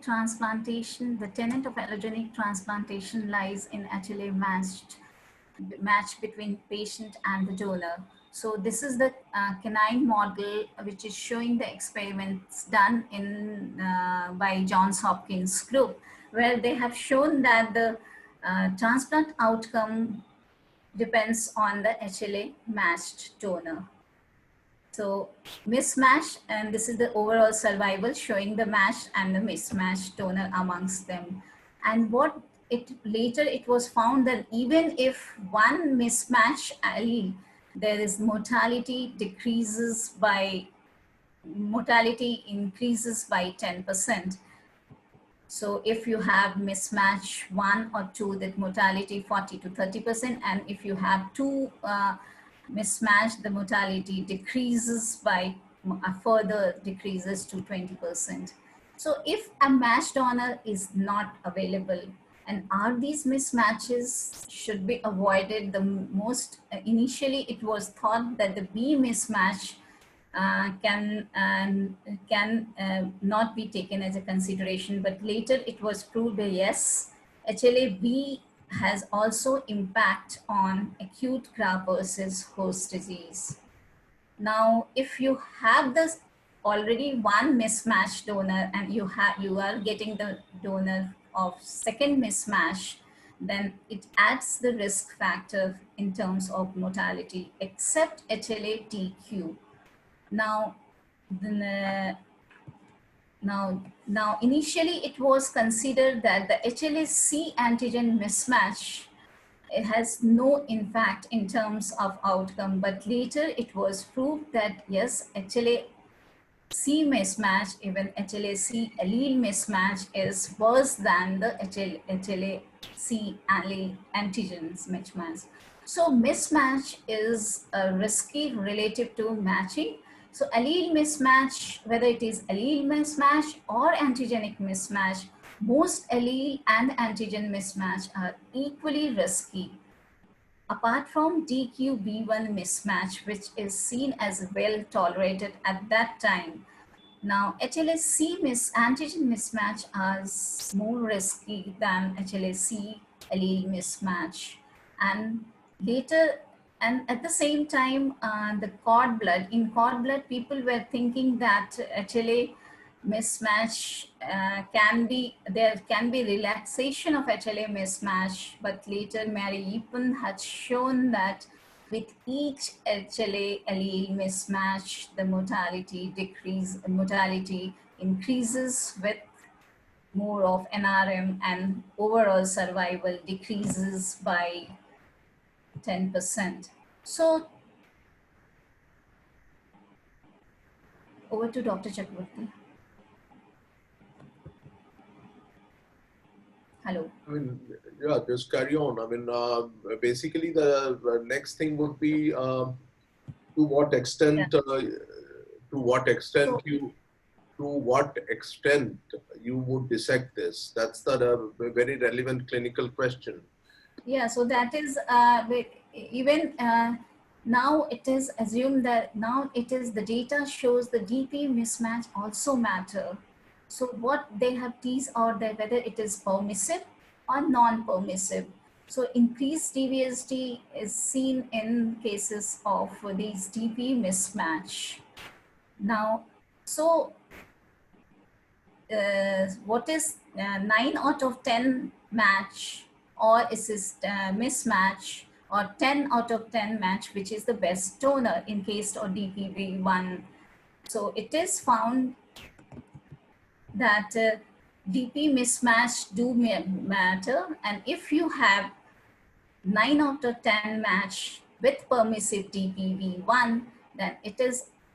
transplantation, the tenet of allogeneic transplantation lies in HLA match between patient and the donor. So this is the canine model which is showing the experiments done in by Johns Hopkins group, where they have shown that the transplant outcome depends on the HLA matched donor. So mismatch, and this is the overall survival showing the matched and the mismatched donor amongst them. And what later it was found that even if one mismatch allele, there is mortality increases by 10%. So if you have mismatch 1 or 2, that mortality 40 to 30%, and if you have two mismatch, the mortality decreases by further decreases to 20%. So if a matched donor is not available, and are these mismatches should be avoided, the most initially it was thought that the B mismatch can not be taken as a consideration, but later it was proved that yes, HLA-B has also impact on acute graft versus host disease. Now, if you have this already one mismatched donor and you are getting the donor of second mismatch, then it adds the risk factor in terms of mortality, except HLA-TQ. Now, now, initially it was considered that the HLA-C antigen mismatch, it has no impact in terms of outcome, but later it was proved that yes, HLA-C mismatch, even HLA-C allele mismatch is worse than the HLA-C allele antigens mismatch. So mismatch is risky relative to matching. So allele mismatch, whether it is allele mismatch or antigenic mismatch, most allele and antigen mismatch are equally risky. Apart from DQ-B1 mismatch, which is seen as well tolerated at that time. Now, HLA-C antigen mismatch is more risky than HLA-C allele mismatch. And later, and at the same time, the cord blood, in cord blood, people were thinking that HLA mismatch there can be relaxation of HLA mismatch, but later Mary Eapen had shown that with each HLA allele mismatch, the mortality increases with more of NRM, and overall survival decreases by 10%. So over to Dr. Chakraborty. Hello. I mean, yeah, just carry on. I mean, basically the next thing would be to what extent, you would dissect this. That's the very relevant clinical question. Yeah, so that is even now it is assumed that now it is the data shows the DP mismatch also matter. So what they have teased out that whether it is permissive or non-permissive. So increased DVSD is seen in cases of these DP mismatch. Now, so what is 9 out of 10 match, or is this mismatch, or 10 out of 10 match, which is the best donor in case of DPV1. So it is found that DP mismatch do matter, and if you have 9 out of 10 match with permissive DPV1, then it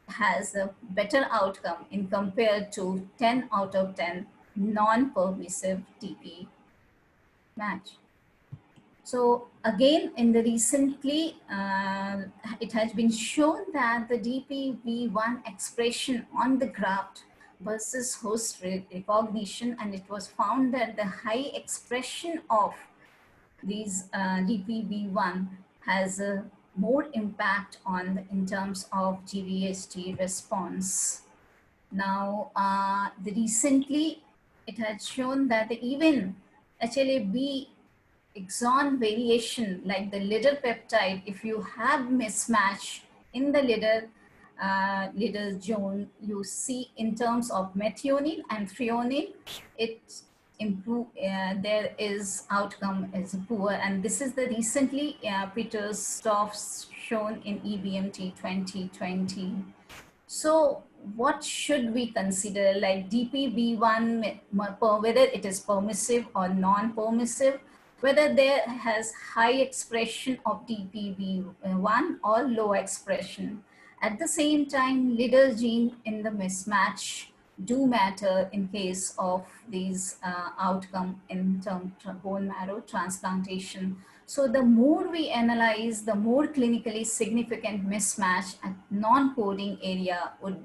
has a better outcome in compared to 10 out of 10 non-permissive DP match. So again, in the recently, it has been shown that the DPV1 expression on the graft versus host recognition, and it was found that the high expression of these DPV1 has a more impact on in terms of GVHD response. Now, the recently it had shown that even HLA-B exon variation, like the litter peptide, if you have mismatch in the litter zone, you see in terms of methionine and threonine, it improve. There is outcome is poor, and this is the recently Peter's stuffs shown in EBMT 2020. So what should we consider, like DPB1, whether it is permissive or non-permissive, whether there has high expression of DPB1 or low expression. At the same time, leader gene in the mismatch do matter in case of these outcome in terms of bone marrow transplantation. So the more we analyze, the more clinically significant mismatch at non-coding area would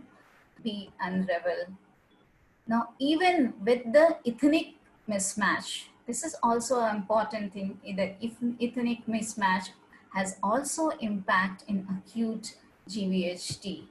be unraveled. Now, even with the ethnic mismatch, this is also an important thing. The ethnic mismatch has also impact in acute GVHD.